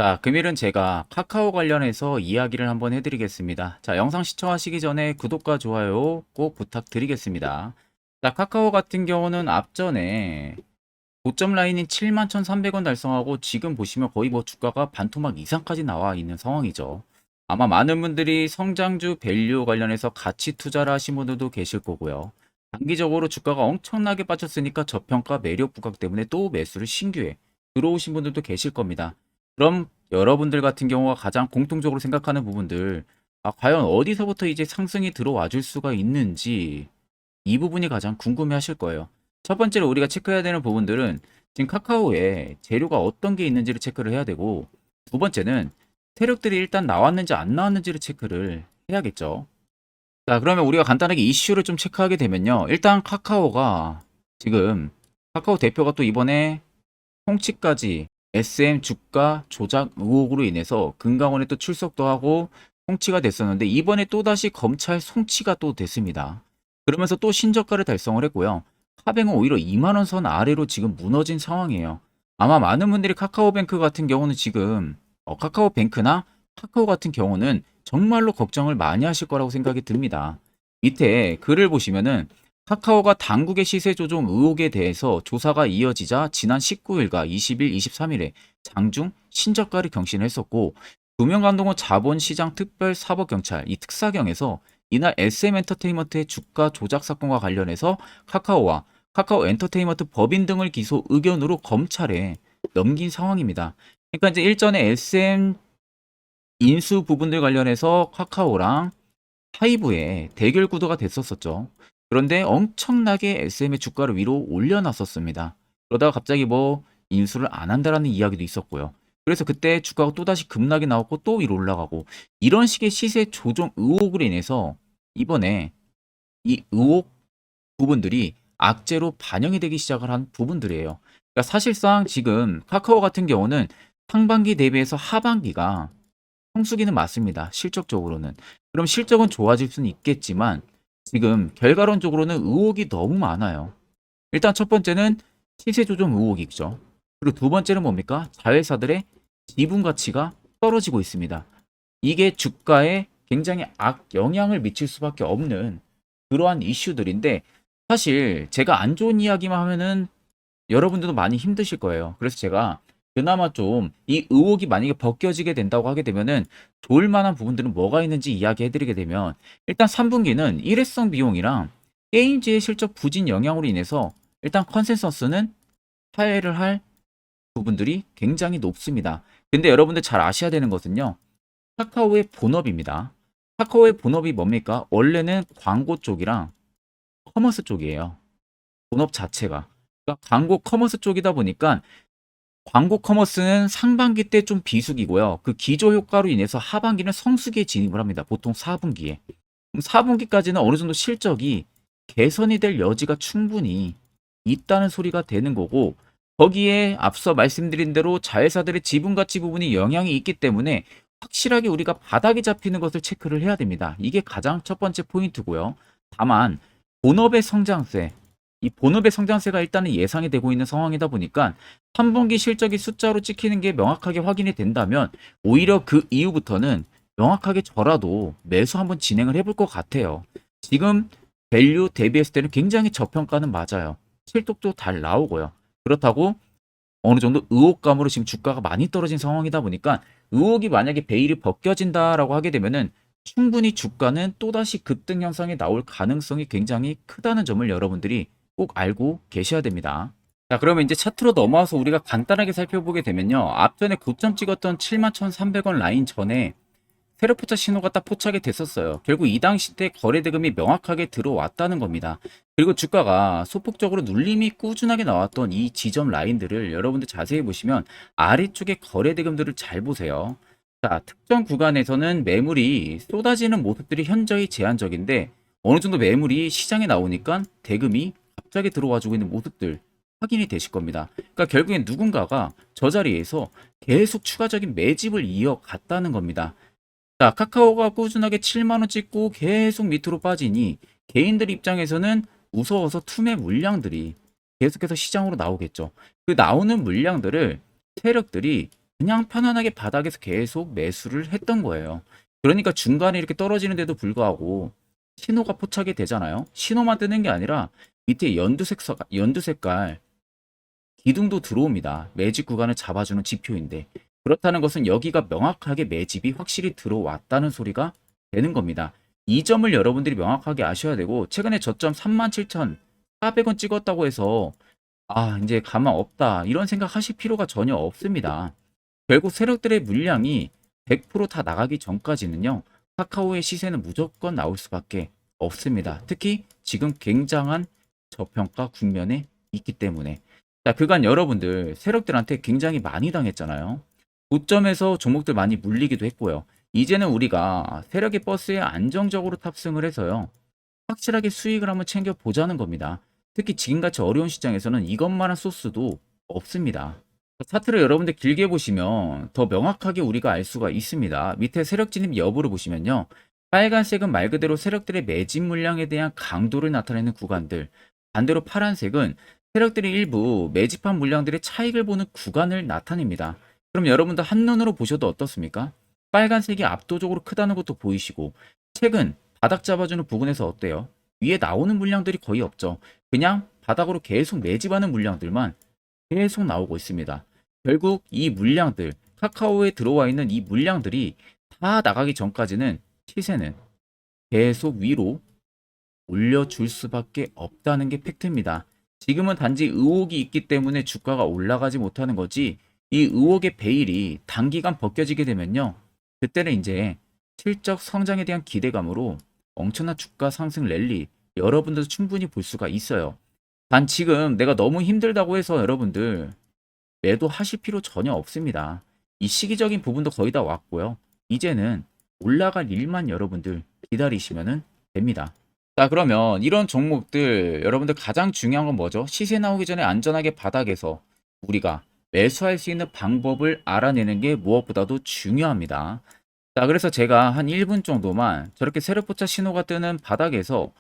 자, 금일은 제가 카카오 관련해서 이야기를 한번 해드리겠습니다. 자, 영상 시청하시기 전에 구독과 좋아요 꼭 부탁드리겠습니다. 자, 카카오 같은 경우는 앞전에 고점 라인인 71,300원 달성하고 지금 보시면 거의 뭐 주가가 반토막 이상까지 나와 있는 상황이죠. 아마 많은 분들이 성장주 밸류 관련해서 가치 투자를 하신 분들도 계실 거고요. 단기적으로 주가가 엄청나게 빠졌으니까 저평가 매력 부각 때문에 또 매수를 신규에 들어오신 분들도 계실 겁니다. 그럼 여러분들 같은 경우가 가장 공통적으로 생각하는 부분들, 과연 어디서부터 이제 상승이 들어와 줄 수가 있는지 이 부분이 가장 궁금해 하실 거예요. 첫 번째로 우리가 체크해야 되는 부분들은 지금 카카오에 재료가 어떤 게 있는지를 체크를 해야 되고, 두 번째는 세력들이 일단 나왔는지 안 나왔는지를 체크를 해야겠죠. 자, 그러면 우리가 간단하게 이슈를 좀 체크하게 되면요. 일단 카카오가 지금 카카오 대표가 또 이번에 홍치까지 SM 주가 조작 의혹으로 인해서 금감원에 또 출석도 하고 송치가 됐었는데, 이번에 또다시 검찰 송치가 또 됐습니다. 그러면서 또 신저가를 달성을 했고요. 카뱅은 오히려 2만 원 선 아래로 지금 무너진 상황이에요. 아마 많은 분들이 카카오뱅크 같은 경우는 지금 카카오뱅크나 카카오 같은 경우는 정말로 걱정을 많이 하실 거라고 생각이 듭니다. 밑에 글을 보시면은 카카오가 당국의 시세 조종 의혹에 대해서 조사가 이어지자 지난 19일과 20일, 23일에 장중 신저가를 경신했었고, 두명간동호 자본시장 특별사법경찰 이 특사경에서 이날 SM엔터테인먼트의 주가 조작 사건과 관련해서 카카오와 카카오 엔터테인먼트 법인 등을 기소 의견으로 검찰에 넘긴 상황입니다. 그러니까 이제 일전에 SM 인수 부분들 관련해서 카카오랑 하이브의 대결 구도가 됐었었죠. 그런데 엄청나게 SM의 주가를 위로 올려놨었습니다. 그러다가 갑자기 뭐 인수를 안 한다라는 이야기도 있었고요. 그래서 그때 주가가 또다시 급락이 나왔고 또 위로 올라가고, 이런 식의 시세 조정 의혹으로 인해서 이번에 이 의혹 부분들이 악재로 반영이 되기 시작을 한 부분들이에요. 그러니까 사실상 지금 카카오 같은 경우는 상반기 대비해서 하반기가 성수기는 맞습니다. 실적적으로는. 그럼 실적은 좋아질 수는 있겠지만 지금 결과론적으로는 의혹이 너무 많아요. 일단 첫 번째는 시세 조정 의혹이죠. 그리고 두 번째는 뭡니까? 자회사들의 지분 가치가 떨어지고 있습니다. 이게 주가에 굉장히 악영향을 미칠 수밖에 없는 그러한 이슈들인데, 사실 제가 안 좋은 이야기만 하면은 여러분들도 많이 힘드실 거예요. 그래서 제가 그나마 좀 이 의혹이 만약에 벗겨지게 된다고 하게 되면은 좋을 만한 부분들은 뭐가 있는지 이야기해 드리게 되면, 일단 3분기는 일회성 비용이랑 게임즈의 실적 부진 영향으로 인해서 일단 컨센서스는 하회를 할 부분들이 굉장히 높습니다. 근데 여러분들 잘 아셔야 되는 것은요. 카카오의 본업입니다. 카카오의 본업이 뭡니까? 원래는 광고 쪽이랑 커머스 쪽이에요. 본업 자체가. 그러니까 광고 커머스 쪽이다 보니까 광고 커머스는 상반기 때 좀 비수기고요. 그 기저 효과로 인해서 하반기는 성수기에 진입을 합니다. 보통 4분기에. 4분기까지는 어느 정도 실적이 개선이 될 여지가 충분히 있다는 소리가 되는 거고, 거기에 앞서 말씀드린 대로 자회사들의 지분 가치 부분이 영향이 있기 때문에 확실하게 우리가 바닥이 잡히는 것을 체크를 해야 됩니다. 이게 가장 첫 번째 포인트고요. 다만 본업의 성장세, 이 본업의 성장세가 일단은 예상이 되고 있는 상황이다 보니까 3분기 실적이 숫자로 찍히는 게 명확하게 확인이 된다면 오히려 그 이후부터는 명확하게 저라도 매수 한번 진행을 해볼 것 같아요. 지금 밸류 대비했을 때는 굉장히 저평가는 맞아요. 실적도 잘 나오고요. 그렇다고 어느 정도 의혹감으로 지금 주가가 많이 떨어진 상황이다 보니까, 의혹이 만약에 베일이 벗겨진다라고 하게 되면은 충분히 주가는 또다시 급등 현상이 나올 가능성이 굉장히 크다는 점을 여러분들이 꼭 알고 계셔야 됩니다. 자, 그러면 이제 차트로 넘어와서 우리가 간단하게 살펴보게 되면요. 앞전에 고점 찍었던 71,300원 라인 전에 세력 포착 신호가 딱 포착이 됐었어요. 결국 이 당시 때 거래 대금이 명확하게 들어왔다는 겁니다. 그리고 주가가 소폭적으로 눌림이 꾸준하게 나왔던 이 지점 라인들을 여러분들 자세히 보시면 아래쪽에 거래 대금들을 잘 보세요. 자, 특정 구간에서는 매물이 쏟아지는 모습들이 현저히 제한적인데, 어느 정도 매물이 시장에 나오니까 대금이 갑자기 들어와주고 있는 모습들 확인이 되실 겁니다. 그러니까 결국엔 누군가가 저 자리에서 계속 추가적인 매집을 이어갔다는 겁니다. 자, 카카오가 꾸준하게 7만 원 찍고 계속 밑으로 빠지니 개인들 입장에서는 무서워서 투매 물량들이 계속해서 시장으로 나오겠죠. 그 나오는 물량들을 세력들이 그냥 편안하게 바닥에서 계속 매수를 했던 거예요. 그러니까 중간에 이렇게 떨어지는데도 불구하고 신호가 포착이 되잖아요. 신호만 뜨는 게 아니라 밑에 연두 색깔 기둥도 들어옵니다. 매집 구간을 잡아주는 지표인데 그렇다는 것은 여기가 명확하게 매집이 확실히 들어왔다는 소리가 되는 겁니다. 이 점을 여러분들이 명확하게 아셔야 되고 최근에 저점 37,400원 찍었다고 해서 이제 가망 없다 이런 생각하실 필요가 전혀 없습니다. 결국 세력들의 물량이 100%다 나가기 전까지는요. 카카오의 시세는 무조건 나올 수밖에 없습니다. 특히 지금 굉장한 저평가 국면에 있기 때문에. 자, 그간 여러분들 세력들한테 굉장히 많이 당했잖아요. 고점에서 종목들 많이 물리기도 했고요. 이제는 우리가 세력의 버스에 안정적으로 탑승을 해서요. 확실하게 수익을 한번 챙겨보자는 겁니다. 특히 지금같이 어려운 시장에서는 이것만한 소스도 없습니다. 차트를 여러분들 길게 보시면 더 명확하게 우리가 알 수가 있습니다. 밑에 세력 진입 여부를 보시면요. 빨간색은 말 그대로 세력들의 매집 물량에 대한 강도를 나타내는 구간들, 반대로 파란색은 세력들이 일부 매집한 물량들의 차익을 보는 구간을 나타냅니다. 그럼 여러분들 한눈으로 보셔도 어떻습니까? 빨간색이 압도적으로 크다는 것도 보이시고 최근 바닥 잡아주는 부분에서 어때요? 위에 나오는 물량들이 거의 없죠. 그냥 바닥으로 계속 매집하는 물량들만 계속 나오고 있습니다. 결국 이 물량들, 카카오에 들어와 있는 이 물량들이 다 나가기 전까지는 시세는 계속 위로 올려줄 수밖에 없다는 게 팩트입니다. 지금은 단지 의혹이 있기 때문에 주가가 올라가지 못하는 거지 이 의혹의 베일이 단기간 벗겨지게 되면요. 그때는 이제 실적 성장에 대한 기대감으로 엄청난 주가 상승 랠리 여러분들도 충분히 볼 수가 있어요. 단 지금 내가 너무 힘들다고 해서 여러분들 매도하실 필요 전혀 없습니다. 이 시기적인 부분도 거의 다 왔고요. 이제는 올라갈 일만 여러분들 기다리시면 됩니다. 자, 그러면 이런 종목들 여러분들 가장 중요한 건 뭐죠? 시세 나오기 전에 안전하게 바닥에서 우리가 매수할 수 있는 방법을 알아내는 게 무엇보다도 중요합니다. 자, 그래서 제가 한 1분 정도만 저렇게 세력포차 신호가 뜨는 바닥에서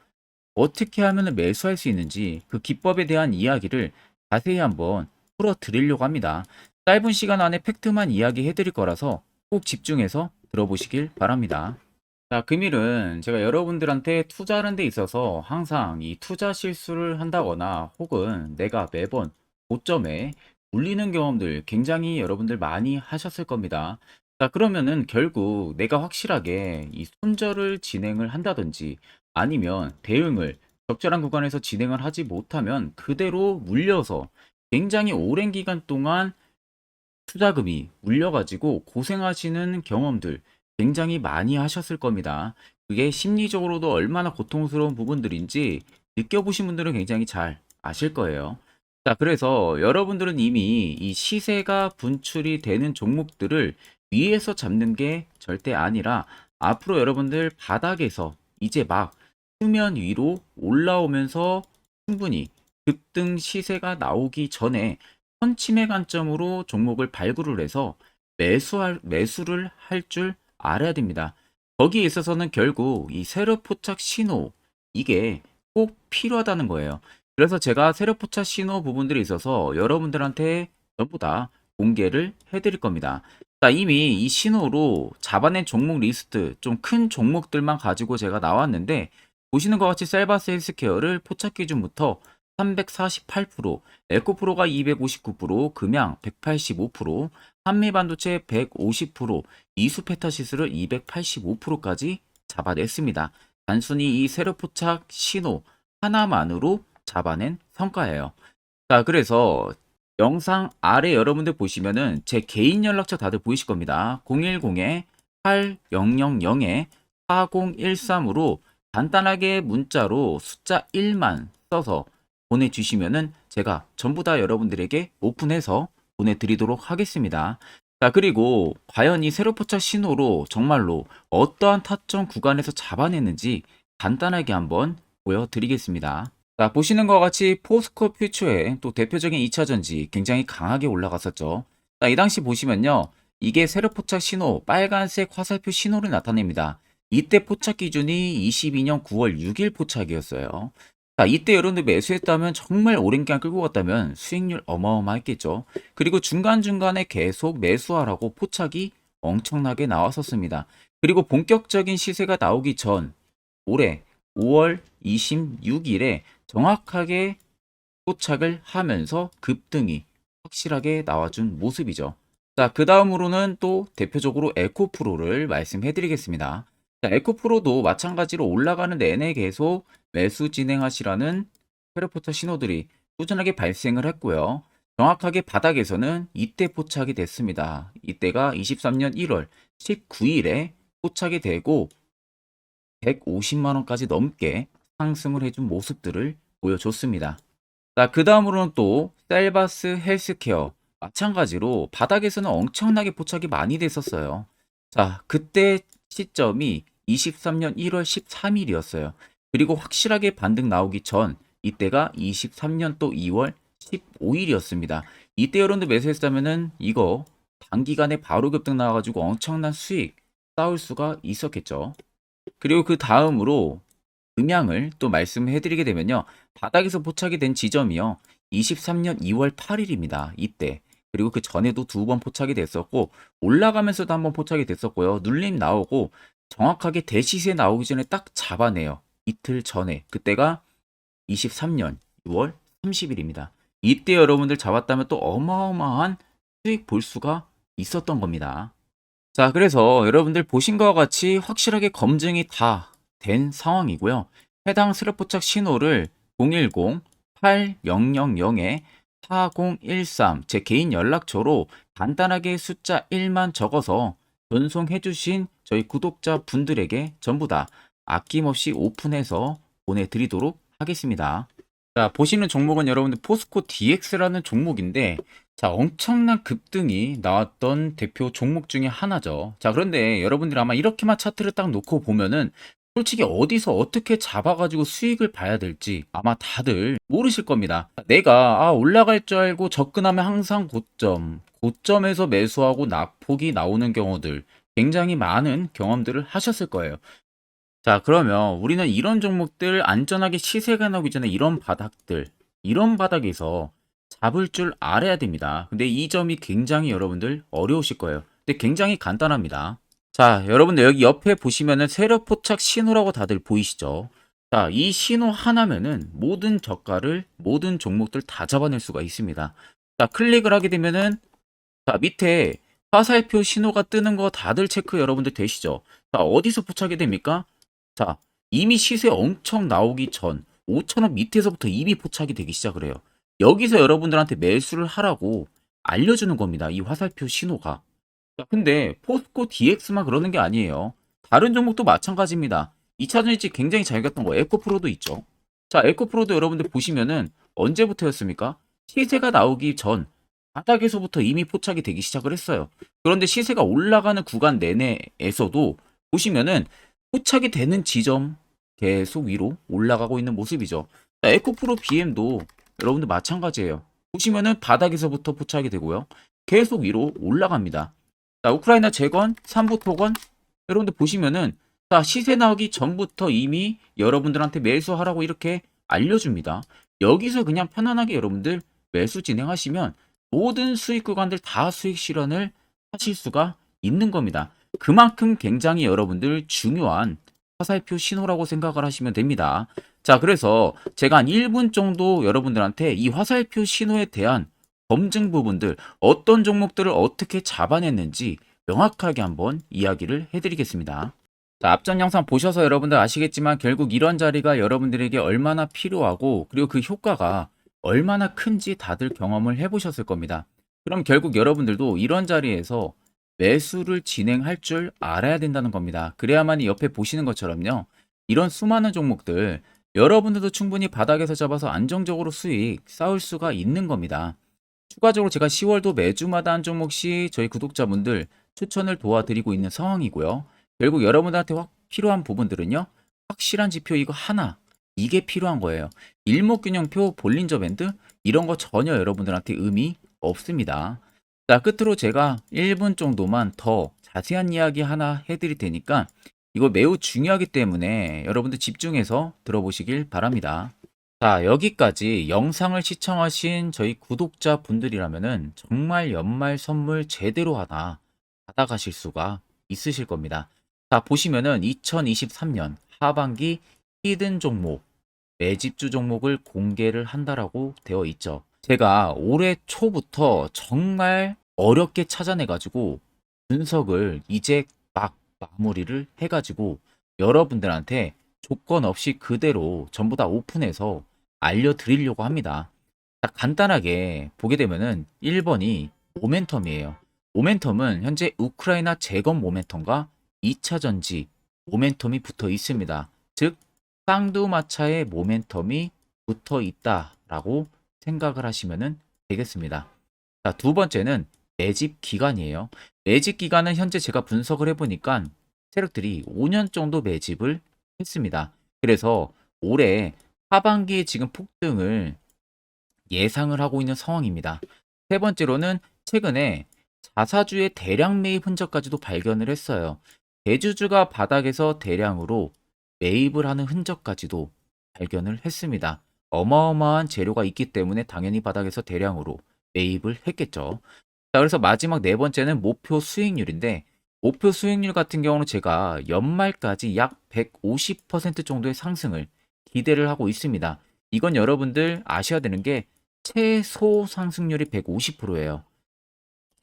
어떻게 하면 매수할 수 있는지 그 기법에 대한 이야기를 자세히 한번 풀어드리려고 합니다. 짧은 시간 안에 팩트만 이야기해 드릴 거라서 꼭 집중해서 들어보시길 바랍니다. 자, 금일은 제가 여러분들한테 투자하는 데 있어서 항상 이 투자 실수를 한다거나 혹은 내가 매번 고점에 물리는 경험들 굉장히 여러분들 많이 하셨을 겁니다. 자, 그러면은 결국 내가 확실하게 이 손절을 진행을 한다든지 아니면 대응을 적절한 구간에서 진행을 하지 못하면 그대로 물려서 굉장히 오랜 기간 동안 투자금이 물려가지고 고생하시는 경험들 굉장히 많이 하셨을 겁니다. 그게 심리적으로도 얼마나 고통스러운 부분들인지 느껴보신 분들은 굉장히 잘 아실 거예요. 자, 그래서 여러분들은 이미 이 시세가 분출이 되는 종목들을 위에서 잡는 게 절대 아니라 앞으로 여러분들 바닥에서 이제 막 수면 위로 올라오면서 충분히 급등 시세가 나오기 전에 선침의 관점으로 종목을 발굴을 해서 매수를 할 줄 알아야 됩니다. 거기에 있어서는 결국 이 세력 포착 신호 이게 꼭 필요하다는 거예요. 그래서 제가 세력 포착 신호 부분들이 있어서 여러분들한테 전부 다 공개를 해드릴 겁니다. 자, 이미 이 신호로 잡아낸 종목 리스트 좀 큰 종목들만 가지고 제가 나왔는데 보시는 것 같이 셀바스 헬스케어를 포착 기준부터 348%, 에코프로가 259%, 금양 185%, 한미반도체 150%, 이수페타시스를 285%까지 잡아냈습니다. 단순히 이 세력 포착 신호 하나만으로 잡아낸 성과예요. 자, 그래서 영상 아래 여러분들 보시면은 제 개인 연락처 다들 보이실 겁니다. 010-8000-4013으로 간단하게 문자로 숫자 1만 써서 보내주시면은 제가 전부 다 여러분들에게 오픈해서 보내드리도록 하겠습니다. 자, 그리고 과연 이 세력 포착 신호로 정말로 어떠한 타점 구간에서 잡아냈는지 간단하게 한번 보여드리겠습니다. 자, 보시는 것과 같이 포스코 퓨처의 또 대표적인 2차전지 굉장히 강하게 올라갔었죠. 자, 이 당시 보시면요. 이게 세력 포착 신호, 빨간색 화살표 신호를 나타냅니다. 이때 포착 기준이 22년 9월 6일 포착이었어요. 자, 이때 여러분들 매수했다면 정말 오랜 기간 끌고 갔다면 수익률 어마어마했겠죠. 그리고 중간중간에 계속 매수하라고 포착이 엄청나게 나왔었습니다. 그리고 본격적인 시세가 나오기 전 올해 5월 26일에 정확하게 포착을 하면서 급등이 확실하게 나와준 모습이죠. 자, 그 다음으로는 또 대표적으로 에코프로를 말씀해 드리겠습니다. 자, 에코프로도 마찬가지로 올라가는 내내 계속 매수 진행하시라는 페르포터 신호들이 꾸준하게 발생을 했고요. 정확하게 바닥에서는 이때 포착이 됐습니다. 이때가 23년 1월 19일에 포착이 되고 150만 원까지 넘게 상승을 해준 모습들을 보여줬습니다. 자, 그 다음으로는 또 셀바스 헬스케어 마찬가지로 바닥에서는 엄청나게 포착이 많이 됐었어요. 자, 그때 시점이 23년 1월 13일이었어요. 그리고 확실하게 반등 나오기 전 이때가 23년 또 2월 15일이었습니다. 이때 여러분들 매수했다면은 이거 단기간에 바로 급등 나와가지고 엄청난 수익 쌓을 수가 있었겠죠. 그리고 그 다음으로 음향을 또 말씀해 드리게 되면요. 바닥에서 포착이 된 지점이요. 23년 2월 8일입니다. 이때. 그리고 그 전에도 두 번 포착이 됐었고 올라가면서도 한번 포착이 됐었고요. 눌림 나오고 정확하게 대시세 나오기 전에 딱 잡아내요. 이틀 전에. 그때가 23년 6월 30일입니다. 이때 여러분들 잡았다면 또 어마어마한 수익 볼 수가 있었던 겁니다. 자, 그래서 여러분들 보신 것과 같이 확실하게 검증이 다 된 상황이고요. 해당 스랩포착 신호를 010-8000-4013 제 개인 연락처로 간단하게 숫자 1만 적어서 전송해 주신 저희 구독자 분들에게 전부 다 아낌없이 오픈해서 보내드리도록 하겠습니다. 자, 보시는 종목은 여러분들 포스코 DX라는 종목인데 자, 엄청난 급등이 나왔던 대표 종목 중에 하나죠. 자, 그런데 여러분들 아마 이렇게만 차트를 딱 놓고 보면은 솔직히 어디서 어떻게 잡아가지고 수익을 봐야 될지 아마 다들 모르실 겁니다. 내가 올라갈 줄 알고 접근하면 항상 고점에서 매수하고 낙폭이 나오는 경우들 굉장히 많은 경험들을 하셨을 거예요. 자, 그러면 우리는 이런 종목들 안전하게 시세가 나오기 전에 이런 바닥에서 잡을 줄 알아야 됩니다. 근데 이 점이 굉장히 여러분들 어려우실 거예요. 근데 굉장히 간단합니다. 자, 여러분들 여기 옆에 보시면은 세력 포착 신호라고 다들 보이시죠? 자, 이 신호 하나면은 모든 저가를 모든 종목들 다 잡아낼 수가 있습니다. 자, 클릭을 하게 되면은 자, 밑에 화살표 신호가 뜨는 거 다들 체크 여러분들 되시죠? 자, 어디서 포착이 됩니까? 자, 이미 시세 엄청 나오기 전 5,000원 밑에서부터 이미 포착이 되기 시작을 해요. 여기서 여러분들한테 매수를 하라고 알려주는 겁니다. 이 화살표 신호가. 자, 근데 포스코 DX만 그러는 게 아니에요. 다른 종목도 마찬가지입니다. 2차 전지 굉장히 잘 갔던 거 에코프로도 있죠. 자, 에코프로도 여러분들 보시면은 언제부터였습니까? 시세가 나오기 전 바닥에서부터 이미 포착이 되기 시작을 했어요. 그런데 시세가 올라가는 구간 내내에서도 보시면은 포착이 되는 지점 계속 위로 올라가고 있는 모습이죠. 자, 에코프로 BM도 여러분들 마찬가지예요. 보시면은 바닥에서부터 포착이 되고요. 계속 위로 올라갑니다. 자, 우크라이나 재건, 삼부 토건 여러분들 보시면은 자, 시세 나오기 전부터 이미 여러분들한테 매수하라고 이렇게 알려줍니다. 여기서 그냥 편안하게 여러분들 매수 진행하시면 모든 수익 구간들 다 수익 실현을 하실 수가 있는 겁니다. 그만큼 굉장히 여러분들 중요한 화살표 신호라고 생각을 하시면 됩니다. 자, 그래서 제가 한 1분 정도 여러분들한테 이 화살표 신호에 대한 검증 부분들, 어떤 종목들을 어떻게 잡아냈는지 명확하게 한번 이야기를 해드리겠습니다. 자, 앞전 영상 보셔서 여러분들 아시겠지만 결국 이런 자리가 여러분들에게 얼마나 필요하고 그리고 그 효과가 얼마나 큰지 다들 경험을 해보셨을 겁니다. 그럼 결국 여러분들도 이런 자리에서 매수를 진행할 줄 알아야 된다는 겁니다. 그래야만이 옆에 보시는 것처럼요. 이런 수많은 종목들 여러분들도 충분히 바닥에서 잡아서 안정적으로 수익 쌓을 수가 있는 겁니다. 추가적으로 제가 10월도 매주마다 한 종목씩 저희 구독자분들 추천을 도와드리고 있는 상황이고요. 결국 여러분들한테 필요한 부분들은요. 확실한 지표 이거 하나, 이게 필요한 거예요. 일목균형표, 볼린저 밴드 이런 거 전혀 여러분들한테 의미 없습니다. 자, 끝으로 제가 1분 정도만 더 자세한 이야기 하나 해드릴 테니까 이거 매우 중요하기 때문에 여러분들 집중해서 들어보시길 바랍니다. 자, 여기까지 영상을 시청하신 저희 구독자분들이라면은 정말 연말 선물 제대로 하나 받아가실 수가 있으실 겁니다. 자, 보시면은 2023년 하반기 히든 종목, 매집주 종목을 공개를 한다라고 되어 있죠. 제가 올해 초부터 정말 어렵게 찾아내가지고 분석을 이제 막 마무리를 해가지고 여러분들한테 조건 없이 그대로 전부 다 오픈해서 알려드리려고 합니다. 자, 간단하게 보게 되면은 1번이 모멘텀이에요. 모멘텀은 현재 우크라이나 재건 모멘텀과 2차 전지 모멘텀이 붙어 있습니다. 즉, 쌍두마차의 모멘텀이 붙어 있다라고 생각을 하시면 되겠습니다. 자, 두 번째는 매집 기간이에요. 매집 기간은 현재 제가 분석을 해보니까 세력들이 5년 정도 매집을 했습니다. 그래서 올해 하반기에 지금 폭등을 예상을 하고 있는 상황입니다. 세 번째로는 최근에 자사주의 대량 매입 흔적까지도 발견을 했어요. 대주주가 바닥에서 대량으로 매입을 하는 흔적까지도 발견을 했습니다. 어마어마한 재료가 있기 때문에 당연히 바닥에서 대량으로 매입을 했겠죠. 자, 그래서 마지막 네 번째는 목표 수익률인데, 목표 수익률 같은 경우는 제가 연말까지 약 150% 정도의 상승을 기대를 하고 있습니다. 이건 여러분들 아셔야 되는 게 최소 상승률이 150%예요.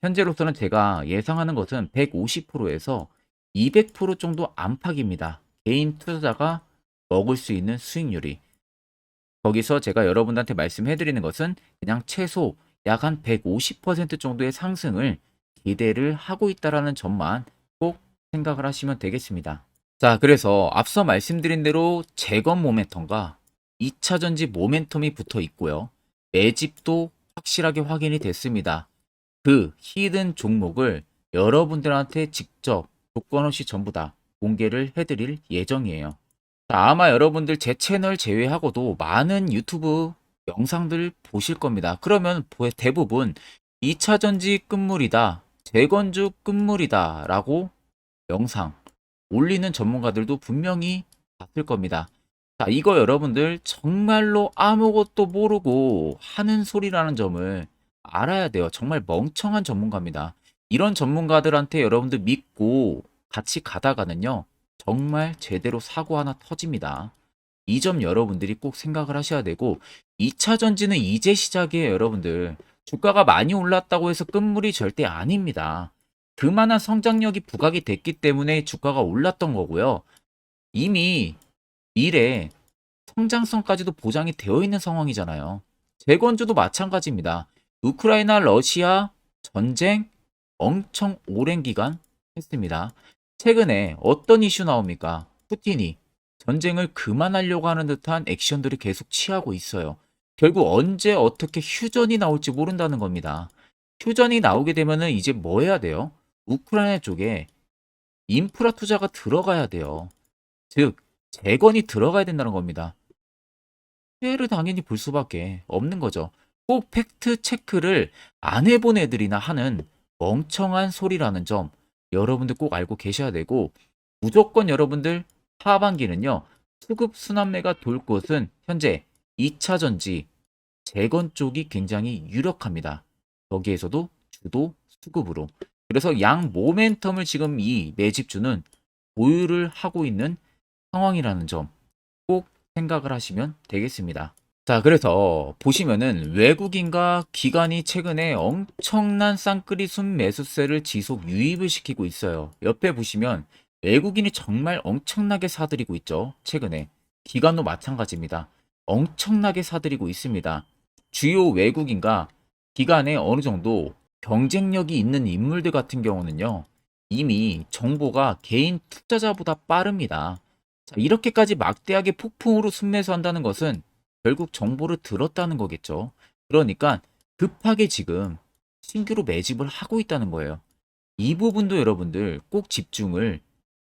현재로서는 제가 예상하는 것은 150%에서 200% 정도 안팎입니다. 개인 투자자가 먹을 수 있는 수익률이. 거기서 제가 여러분들한테 말씀해 드리는 것은 그냥 최소 약 한 150% 정도의 상승을 기대를 하고 있다라는 점만 꼭 생각을 하시면 되겠습니다. 자, 그래서 앞서 말씀드린 대로 재건 모멘텀과 2차 전지 모멘텀이 붙어 있고요. 매집도 확실하게 확인이 됐습니다. 그 히든 종목을 여러분들한테 직접 조건 없이 전부 다 공개를 해드릴 예정이에요. 자, 아마 여러분들 제 채널 제외하고도 많은 유튜브 영상들 보실 겁니다. 그러면 대부분 2차 전지 끝물이다, 재건주 끝물이다 라고 영상 올리는 전문가들도 분명히 봤을 겁니다. 자, 이거 여러분들 정말로 아무것도 모르고 하는 소리라는 점을 알아야 돼요. 정말 멍청한 전문가입니다. 이런 전문가들한테 여러분들 믿고 같이 가다가는요, 정말 제대로 사고 하나 터집니다. 이 점 여러분들이 꼭 생각을 하셔야 되고, 2차 전지는 이제 시작이에요, 여러분들. 주가가 많이 올랐다고 해서 끝물이 절대 아닙니다. 그만한 성장력이 부각이 됐기 때문에 주가가 올랐던 거고요. 이미 미래 성장성까지도 보장이 되어 있는 상황이잖아요. 재건주도 마찬가지입니다. 우크라이나 러시아 전쟁 엄청 오랜 기간 했습니다. 최근에 어떤 이슈 나옵니까? 푸틴이 전쟁을 그만하려고 하는 듯한 액션들을 계속 취하고 있어요. 결국 언제 어떻게 휴전이 나올지 모른다는 겁니다. 휴전이 나오게 되면은 이제 뭐 해야 돼요? 우크라이나 쪽에 인프라 투자가 들어가야 돼요. 즉, 재건이 들어가야 된다는 겁니다. 피해를 당연히 볼 수밖에 없는 거죠. 꼭 팩트 체크를 안 해본 애들이나 하는 멍청한 소리라는 점 여러분들 꼭 알고 계셔야 되고, 무조건 여러분들 하반기는요, 수급 순환매가 돌 곳은 현재 2차 전지 재건 쪽이 굉장히 유력합니다. 거기에서도 주도 수급으로. 그래서 양 모멘텀을 지금 이 매집주는 보유를 하고 있는 상황이라는 점 꼭 생각을 하시면 되겠습니다. 자, 그래서 보시면은 외국인과 기관이 최근에 엄청난 쌍끌이 순매수세를 지속 유입을 시키고 있어요. 옆에 보시면 외국인이 정말 엄청나게 사들이고 있죠. 최근에. 기관도 마찬가지입니다. 엄청나게 사들이고 있습니다. 주요 외국인과 기관에 어느 정도 경쟁력이 있는 인물들 같은 경우는요, 이미 정보가 개인 투자자보다 빠릅니다. 자, 이렇게까지 막대하게 폭풍으로 순매수한다는 것은 결국 정보를 들었다는 거겠죠. 그러니까 급하게 지금 신규로 매집을 하고 있다는 거예요. 이 부분도 여러분들 꼭 집중을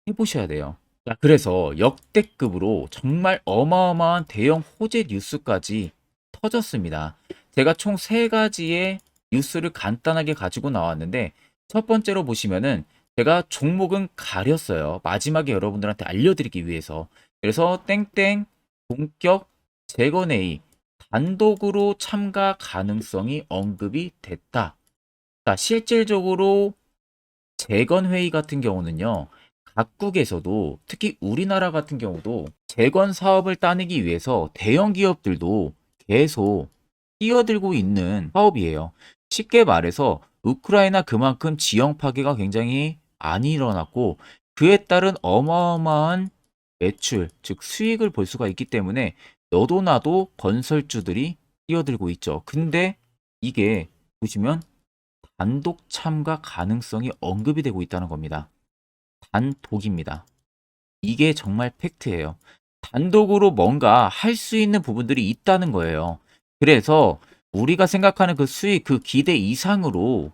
해보셔야 돼요. 자, 그래서 역대급으로 정말 어마어마한 대형 호재 뉴스까지 터졌습니다. 제가 총 세 가지의 뉴스를 간단하게 가지고 나왔는데, 첫 번째로 보시면은 제가 종목은 가렸어요. 마지막에 여러분들한테 알려드리기 위해서. 그래서 땡땡 본격 재건회의 단독으로 참가 가능성이 언급이 됐다. 자, 실질적으로 재건회의 같은 경우는요, 각국에서도 특히 우리나라 같은 경우도 재건 사업을 따내기 위해서 대형 기업들도 계속 뛰어들고 있는 사업이에요. 쉽게 말해서 우크라이나 그만큼 지형 파괴가 굉장히 많이 일어났고 그에 따른 어마어마한 매출, 즉 수익을 볼 수가 있기 때문에 너도 나도 건설주들이 뛰어들고 있죠. 근데 이게 보시면 단독 참가 가능성이 언급이 되고 있다는 겁니다. 단독입니다. 이게 정말 팩트예요. 단독으로 뭔가 할 수 있는 부분들이 있다는 거예요. 그래서 우리가 생각하는 그 수익, 그 기대 이상으로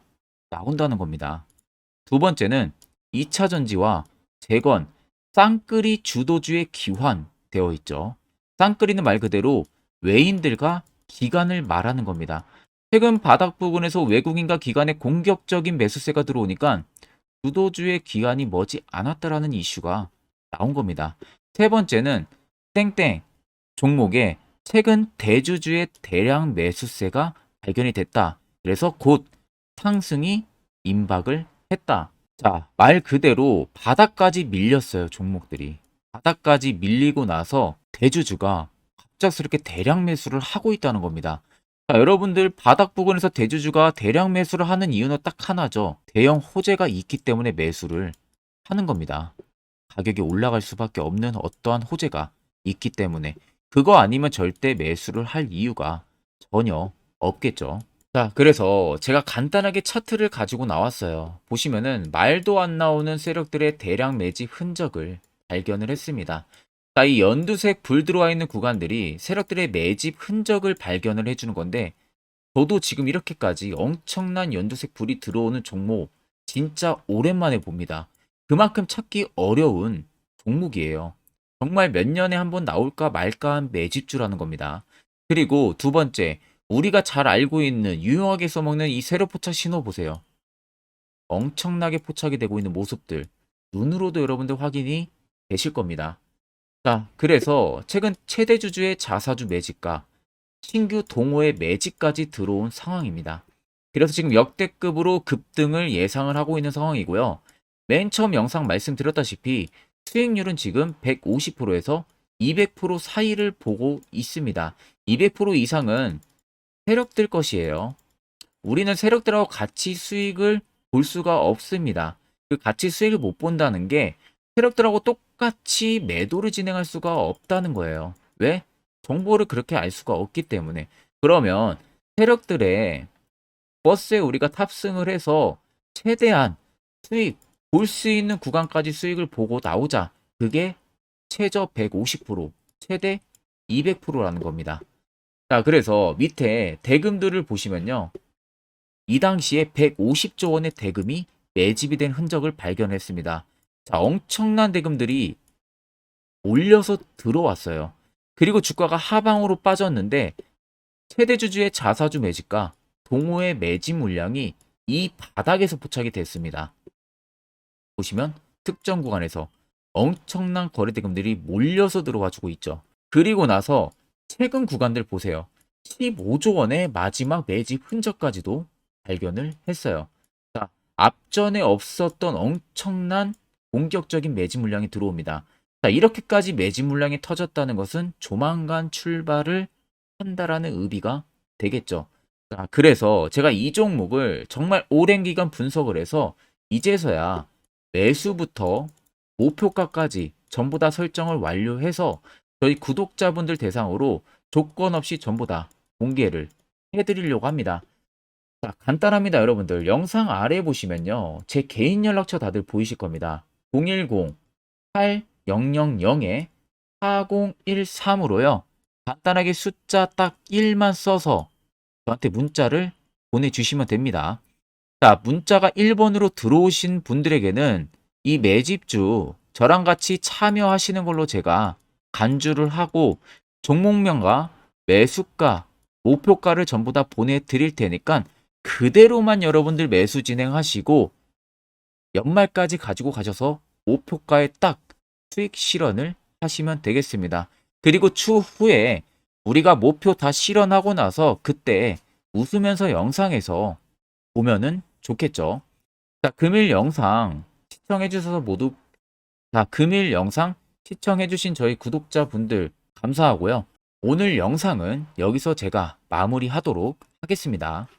나온다는 겁니다. 두 번째는 2차 전지와 재건, 쌍끌이 주도주의 기환되어 있죠. 쌍끌이는 말 그대로 외인들과 기관을 말하는 겁니다. 최근 바닥 부근에서 외국인과 기관의 공격적인 매수세가 들어오니까 주도주의 기관이 머지 않았다라는 이슈가 나온 겁니다. 세 번째는 땡땡 종목에 최근 대주주의 대량 매수세가 발견이 됐다. 그래서 곧 상승이 임박을 했다. 자, 말 그대로 바닥까지 밀렸어요, 종목들이. 바닥까지 밀리고 나서 대주주가 갑작스럽게 대량 매수를 하고 있다는 겁니다. 자, 여러분들 바닥 부근에서 대주주가 대량 매수를 하는 이유는 딱 하나죠. 대형 호재가 있기 때문에 매수를 하는 겁니다. 가격이 올라갈 수밖에 없는 어떠한 호재가 있기 때문에 그거 아니면 절대 매수를 할 이유가 전혀 없겠죠. 자, 그래서 제가 간단하게 차트를 가지고 나왔어요. 보시면은 말도 안 나오는 세력들의 대량 매집 흔적을 발견을 했습니다. 자, 이 연두색 불 들어와 있는 구간들이 세력들의 매집 흔적을 발견을 해주는 건데 저도 지금 이렇게까지 엄청난 연두색 불이 들어오는 종목 진짜 오랜만에 봅니다. 그만큼 찾기 어려운 종목이에요. 정말 몇 년에 한 번 나올까 말까 한 매집주라는 겁니다. 그리고 두 번째, 우리가 잘 알고 있는 유용하게 써먹는 이 세로 포착 신호 보세요. 엄청나게 포착이 되고 있는 모습들 눈으로도 여러분들 확인이 되실 겁니다. 자, 그래서 최근 최대 주주의 자사주 매집과 신규 동호회 매집까지 들어온 상황입니다. 그래서 지금 역대급으로 급등을 예상을 하고 있는 상황이고요. 맨 처음 영상 말씀드렸다시피 수익률은 지금 150%에서 200% 사이를 보고 있습니다. 200% 이상은 세력들 것이에요. 우리는 세력들하고 같이 수익을 볼 수가 없습니다. 그 같이 수익을 못 본다는 게 세력들하고 똑같이 매도를 진행할 수가 없다는 거예요. 왜? 정보를 그렇게 알 수가 없기 때문에. 그러면 세력들의 버스에 우리가 탑승을 해서 최대한 수익 볼 수 있는 구간까지 수익을 보고 나오자. 그게 최저 150%, 최대 200%라는 겁니다. 자, 그래서 밑에 대금들을 보시면요. 이 당시에 150조 원의 대금이 매집이 된 흔적을 발견했습니다. 자, 엄청난 대금들이 올려서 들어왔어요. 그리고 주가가 하방으로 빠졌는데 최대 주주의 자사주 매집과 동호회 매집 물량이 이 바닥에서 포착이 됐습니다. 보시면 특정 구간에서 엄청난 거래 대금들이 몰려서 들어와 주고 있죠. 그리고 나서 최근 구간들 보세요. 15조 원의 마지막 매집 흔적까지도 발견을 했어요. 자, 앞전에 없었던 엄청난 공격적인 매집 물량이 들어옵니다. 자, 이렇게까지 매집 물량이 터졌다는 것은 조만간 출발을 한다라는 의미가 되겠죠. 자, 그래서 제가 이 종목을 정말 오랜 기간 분석을 해서 이제서야 매수부터 목표가까지 전부 다 설정을 완료해서 저희 구독자분들 대상으로 조건 없이 전부 다 공개를 해드리려고 합니다. 자, 간단합니다, 여러분들. 영상 아래 보시면요. 제 개인 연락처 다들 보이실 겁니다. 010-8013-4013으로요. 간단하게 숫자 딱 1만 써서 저한테 문자를 보내주시면 됩니다. 자, 문자가 1번으로 들어오신 분들에게는 이 매집주 저랑 같이 참여하시는 걸로 제가 간주를 하고 종목명과 매수가, 목표가를 전부 다 보내드릴 테니까 그대로만 여러분들 매수 진행하시고 연말까지 가지고 가셔서 목표가에 딱 수익 실현을 하시면 되겠습니다. 그리고 추후에 우리가 목표 다 실현하고 나서 그때 웃으면서 영상에서 보면은 좋겠죠. 자, 금일 영상 시청해 주셔서 모두 금일 영상 시청해 주신 저희 구독자분들 감사하고요. 오늘 영상은 여기서 제가 마무리하도록 하겠습니다.